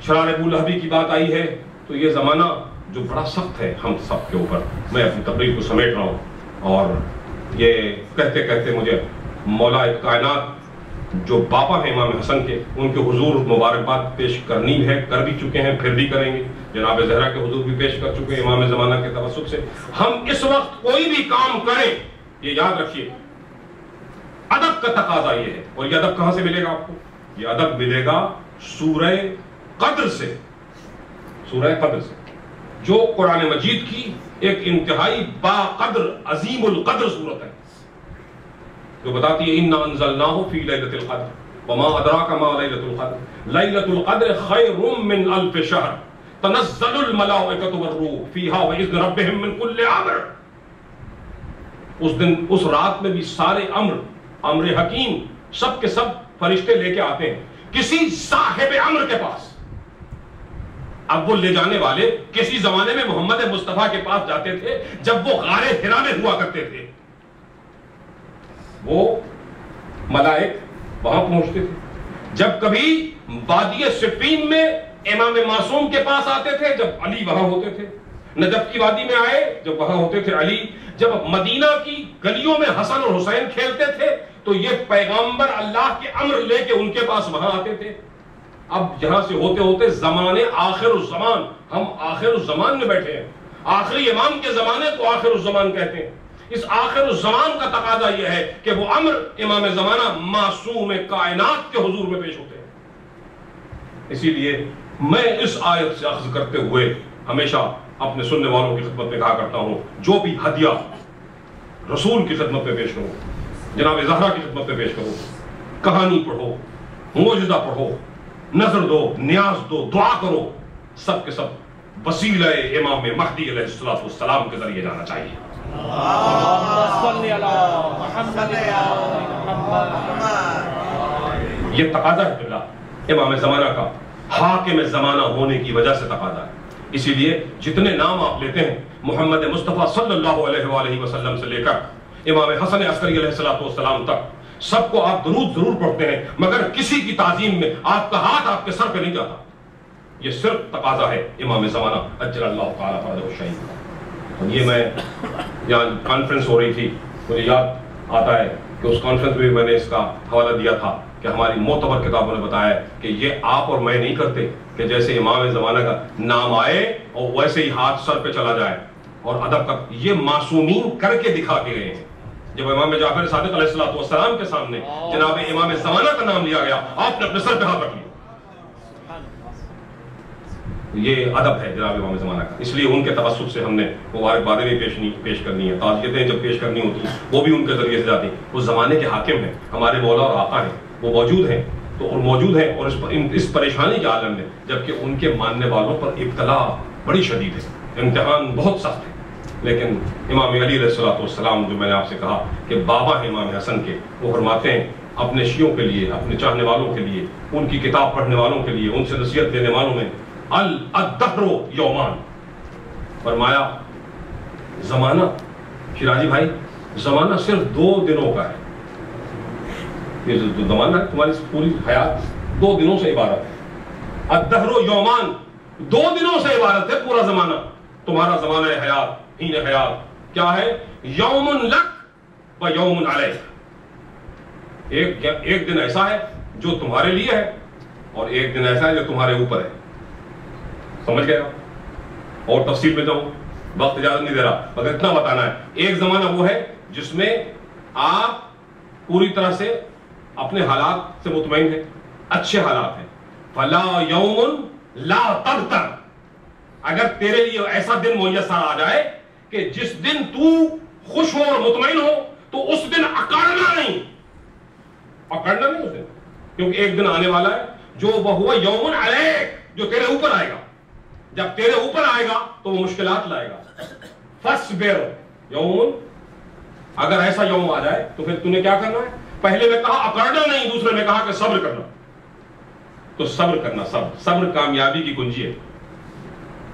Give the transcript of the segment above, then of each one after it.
شرار ابو لہبی کی بات آئی ہے تو یہ زمانہ جو بڑا سخت ہے ہم سب کے اوپر. میں اپنی تقریر کو سمیٹ رہا ہوں اور یہ کہتے کہتے مجھے مولا کائنات جو باپا ہیں امام حسن کے، ان کے حضور مبارکباد پیش کرنی ہے، کر بھی چکے ہیں، پھر بھی کریں گے. جناب زہرا کے حضور بھی پیش کر چکے ہیں امام زمانہ کے توسط سے. ہم اس وقت کوئی بھی کام کریں یہ یاد رکھیے ادب کا تقاضا یہ ہے. اور یہ ادب کہاں سے ملے گا آپ کو؟ یہ ادب ملے گا سورہ قدر سے. سورہ قدر سے جو قرآن مجید کی ایک انتہائی باقدر عظیم القدر صورت ہے، جو بتاتی ہے اِنَّا أَنزَلْنَاهُ فِي لَيْلَةِ الْقَدْرِ وَمَا أَدْرَاكَ مَا لَيْلَةُ الْقَدْرِ لَيْلَةُ الْقَدْرِ خَيْرٌ مِّنْ أَلْفِ شَهْرٍ تَنَزَّلُ الْمَلَائِكَةُ وَالرُّوحُ فِيهَا وَإِذْنِ رَبِّهِم مِّن كُلِّ أَمْرٍ. اس دن اس رات میں بھی سارے امر حکیم سب کے سب فرشتے لے کے آتے ہیں کسی صاحب امر کے پاس. اب وہ لے جانے والے کسی زمانے میں محمد مصطفیٰ کے پاس جاتے تھے جب وہ غار حرا میں ہوا کرتے تھے. وہ ملائک وہاں پہنچتے تھے. جب کبھی وادی صفین میں امام معصوم کے پاس آتے تھے جب علی وہاں ہوتے تھے. نجف کی وادی میں آئے جب وہاں ہوتے تھے علی. جب مدینہ کی گلیوں میں حسن اور حسین کھیلتے تھے تو یہ پیغمبر اللہ کے امر لے کے ان کے پاس وہاں آتے تھے. اب یہاں سے ہوتے ہوتے زمانے آخر الزمان، ہم آخر الزمان میں بیٹھے ہیں. آخری امام کے زمانے کو آخر الزمان کہتے ہیں. اس آخر الزمان کا تقاضا یہ ہے کہ وہ امر امام زمانہ معصوم کائنات کے حضور میں پیش ہوتے ہیں. اسی لیے میں اس آیت سے اخذ کرتے ہوئے ہمیشہ اپنے سننے والوں کی خدمت میں کہا کرتا ہوں جو بھی ہدیہ رسول کی خدمت میں پیش کرو، جناب زہرا کی خدمت میں پیش کرو، کہانی پڑھو، معجزہ پڑھو، نظر دو، نیاز دو، دعا کرو، سب کے سب وسیلہ امام مہدی علیہ السلام کے ذریعے جانا چاہیے. یہ تقاضا ہے باللہ امام زمانہ کا، حاکم زمانہ ہونے کی وجہ سے تقاضا ہے. اسی لیے جتنے نام آپ لیتے ہیں محمد مصطفیٰ صلی اللہ علیہ وآلہ وسلم سے لے کر امام حسن عسکری علیہ السلام تک سب کو آپ درود ضرور پڑھتے ہیں، مگر کسی کی تعظیم میں آپ کا ہاتھ آپ کے سر پہ نہیں جاتا. یہ صرف تقاضا ہے امام زمانہ اجل اللہ تعالیٰ فرجہ الشہید. اور یہ میں یہاں کانفرنس ہو رہی تھی، مجھے یاد آتا ہے کہ اس کانفرنس میں میں نے اس کا حوالہ دیا تھا کہ ہماری معتبر کتابوں نے بتایا کہ یہ آپ اور میں نہیں کرتے کہ جیسے امام زمانہ کا نام آئے اور ویسے ہی ہاتھ سر پہ چلا جائے. اور ادب کا یہ معصومین کر کے دکھا کے گئے ہیں. جب امام جعفر صادق علیہ السلام کے سامنے جناب امام زمانہ کا نام لیا گیا، آپ نے اپنے سر پہ ہاتھ رکھ لیا. یہ ادب ہے جناب امام زمانہ کا. اس لیے ان کے توسط سے ہم نے مبارکبادیں بھی پیش کرنی ہے، تعزیتیں جب پیش کرنی ہوتی ہیں وہ بھی ان کے ذریعے سے جاتی ہیں. وہ زمانے کے حاکم ہیں، ہمارے مولا اور آقا ہیں، وہ موجود ہیں اور اس پریشانی کے عالم میں، جبکہ ان کے ماننے والوں پر ابتلا بڑی شدید ہے، امتحان بہت سخت ہے. لیکن امام علی علیہ السلام جو میں نے آپ سے کہا کہ بابا ہیں امام حسن کے، وہ فرماتے ہیں اپنے شیعوں کے لیے، اپنے چاہنے والوں کے لیے، ان کی کتاب پڑھنے والوں کے لیے، ان سے نصیحت دینے والوں میں الدہر یومان. فرمایا زمانہ، شیرازی بھائی، زمانہ صرف 2 دنوں کا ہے. یہ جو زمانہ ہے تمہاری پوری حیات 2 دنوں سے عبارت ہے. الدہر یومان، 2 دنوں سے عبارت ہے پورا زمانہ. تمہارا زمانہ حیات، ہین حیات کیا ہے؟ یوم لک و یوم علیک. ایک دن ایسا ہے جو تمہارے لیے ہے اور ایک دن ایسا ہے جو تمہارے اوپر ہے. سمجھ گئے آپ؟ اور تفصیل میں جاؤں، وقت اجازت نہیں دے رہا، مگر اتنا بتانا ہے. ایک زمانہ وہ ہے جس میں آپ پوری طرح سے اپنے حالات سے مطمئن ہیں، اچھے حالات ہیں. فلا یوم لا تغتر. اگر تیرے لیے ایسا دن میسر آ جائے کہ جس دن تو خوش ہو اور مطمئن ہو تو اس دن اکڑنا نہیں اس دن، کیونکہ ایک دن آنے والا ہے جو وہ یوم علیک، جو تیرے اوپر آئے گا. جب تیرے اوپر آئے گا تو وہ مشکلات لائے گا. فصبر یوم، اگر ایسا یوم آ جائے تو پھر تُو نے کیا کرنا ہے؟ پہلے میں کہا اکڑنا نہیں، دوسرے میں کہا کہ صبر کرنا. تو صبر کرنا، صبر کامیابی کی کنجی ہے.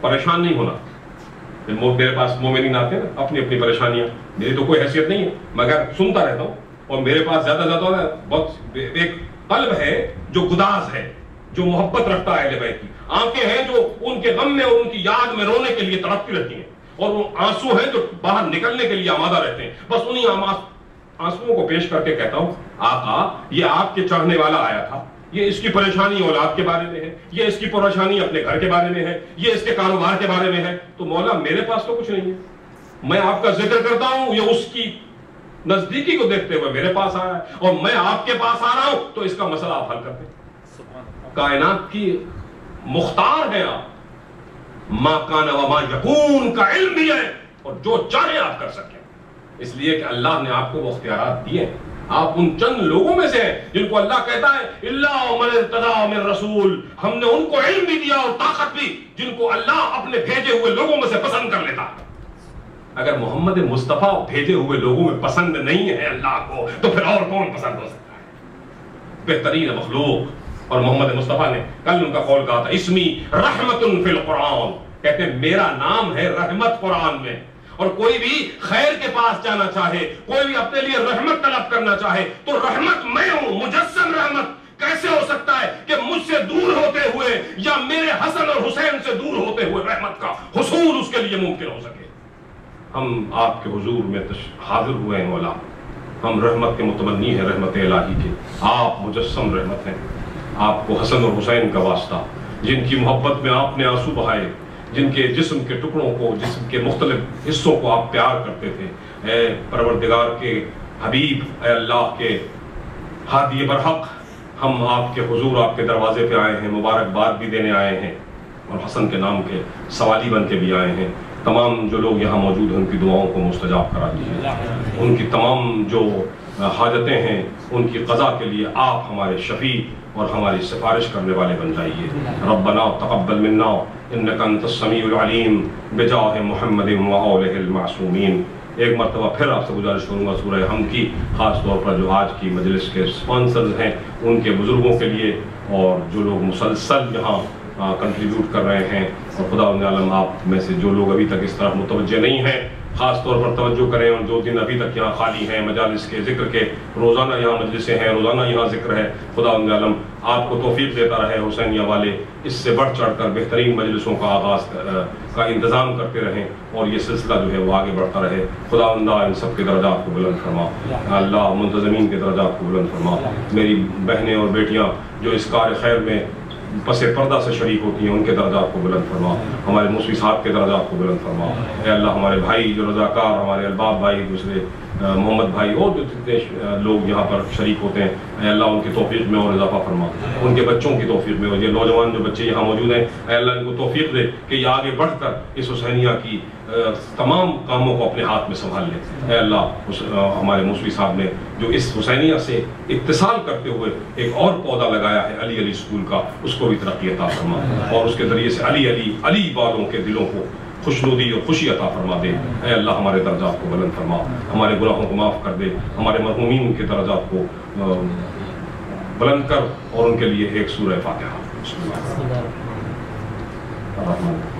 پریشان نہیں ہونا. میرے پاس مومنین آتے ہیں نا، اپنی پریشانیاں، میری تو کوئی حیثیت نہیں ہے مگر سنتا رہتا ہوں. اور میرے پاس زیادہ بہت ایک قلب ہے جو گداز ہے، جو محبت رکھتا ہے اہل بیت کی. آنکھیں ہیں جو ان کے غم میں اور ان کی یاد میں رونے کے لیے تڑپتی رہتی ہیں، اور وہ آنسو ہیں جو باہر نکلنے کے لیے آمادہ رہتے ہیں. بس انہی آنسوؤں کو پیش کر کے کہتا ہوں آقا یہ آپ کے چاہنے والا آیا تھا، یہ اس کی پریشانی اولاد کے بارے میں ہے، یہ اس کی پریشانی اپنے گھر کے بارے میں ہے، یہ اس کے کاروبار کے بارے میں ہے، تو مولا میرے پاس تو کچھ نہیں ہے، میں آپ کا ذکر کرتا ہوں، یہ اس کی نزدیکی کو دیکھتے ہوئے میرے پاس آیا ہے، اور میں آپ کے پاس آ رہا ہوں تو اس کا مسئلہ آپ حل کرتے ہیں. کائنات کی مختار ہے آپ، ما کان و ما یکون کا علم بھی ہے، اور جو چاہے آپ کر سکیں، اس لیے کہ اللہ نے آپ کو وہ اختیارات دیے ہیں. آپ ان چند لوگوں میں سے ہیں جن کو اللہ کہتا ہے اللہ من ارتضی من رسول، ہم نے ان کو علم بھی دیا اور طاقت بھی جن کو اللہ اپنے بھیجے ہوئے لوگوں میں سے پسند کر لیتا ہے. اگر محمد مصطفیٰ بھیجے ہوئے لوگوں میں پسند نہیں ہے اللہ کو، تو پھر اور کون پسند ہو سکتا ہے؟ بہترین مخلوق. اور محمد مصطفیٰ نے کل ان کا قول کہا تھا اسمی رحمت فی القرآن، کہتے ہیں میرا نام ہے رحمت قرآن میں. اور کوئی بھی خیر کے پاس جانا چاہے، کوئی بھی اپنے لیے رحمت طلب کرنا چاہے، تو رحمت میں ہوں، مجسم رحمت. کیسے ہو سکتا ہے کہ مجھ سے دور ہوتے ہوئے یا میرے حسن اور حسین سے دور ہوتے ہوئے رحمت کا حصول اس کے لیے ممکن ہو سکے؟ ہم آپ کے حضور میں حاضر ہوئے ہیں مولا، ہم رحمت کے متمنی ہیں، رحمت الہی کے. آپ مجسم رحمت ہیں. آپ کو حسن اور حسین کا واسطہ، جن کی محبت میں آپ نے آنسو بہائے، جن کے جسم کے ٹکڑوں کو، جسم کے مختلف حصوں کو آپ پیار کرتے تھے. اے پروردگار کے حبیب، اے اللہ کے ہادی برحق، ہم آپ کے حضور، آپ کے دروازے پہ آئے ہیں، مبارکباد بھی دینے آئے ہیں، اور حسن کے نام کے سوالی بن کے بھی آئے ہیں. تمام جو لوگ یہاں موجود ہیں ان کی دعاؤں کو مستجاب کرا دیجیے. ان کی تمام جو حاجتیں ہیں ان کی قضا کے لیے آپ ہمارے شفیع اور ہماری سفارش کرنے والے بن جائیے. ربنا تقبل منا انک انت السمیع العلیم بجاہ محمد وآلہ المعصومین. ایک مرتبہ پھر آپ سے گزارش کروں گا سورہ حمد کی، خاص طور پر جو آج کی مجلس کے سپانسرز ہیں ان کے بزرگوں کے لیے، اور جو لوگ مسلسل یہاں کنٹریبیوٹ کر رہے ہیں. اور خدا عالم آپ میں سے جو لوگ ابھی تک اس طرف متوجہ نہیں ہیں خاص طور پر توجہ کریں، اور جو دن ابھی تک یہاں خالی ہیں مجالس کے ذکر کے، روزانہ یہاں مجلسیں ہیں، روزانہ یہاں ذکر ہے. خدا عالم آپ کو توفیق دیتا رہے، حسینیہ والے اس سے بڑھ چڑھ کر بہترین مجلسوں کا آغاز کا انتظام کرتے رہیں، اور یہ سلسلہ جو ہے وہ آگے بڑھتا رہے. خدا ان سب کے درجات کو بلند فرما، اللہ منتظمین کے درجات کو بلند فرما. میری بہنیں اور بیٹیاں جو اس کار خیر میں پس پردہ سے شریک ہوتی ہیں ان کے درجات کو بلند فرما، ہمارے موسوی صاحب کے درجات کو بلند فرما. اے اللہ ہمارے بھائی جو رضاکار، ہمارے الباب بھائی، دوسرے محمد بھائی، اور جو جتنے لوگ یہاں پر شریک ہوتے ہیں، اے اللہ ان کی توفیق میں اور اضافہ فرما، ان کے بچوں کی توفیق میں، اور یہ نوجوان جو بچے یہاں موجود ہیں اے اللہ ان کو توفیق دے کہ یہ آگے بڑھ کر اس حسینیہ کی تمام کاموں کو اپنے ہاتھ میں سنبھال لیں. اے اللہ ہمارے موسوی صاحب نے جو اس حسینیہ سے اتصال کرتے ہوئے ایک اور پودا لگایا ہے علی علی اسکول کا، اس کو بھی ترقی عطا فرما، اور اس کے ذریعے سے علی علی علی والوں کے دلوں کو خوشنودی اور خوشی عطا فرما دے. اے اللہ ہمارے درجات کو بلند فرما، ہمارے گناہوں کو معاف کر دے، ہمارے مرحومین کے درجات کو بلند کر، اور ان کے لیے ایک سورہ فاتحہ. بسم اللہ الرحمن الرحیم.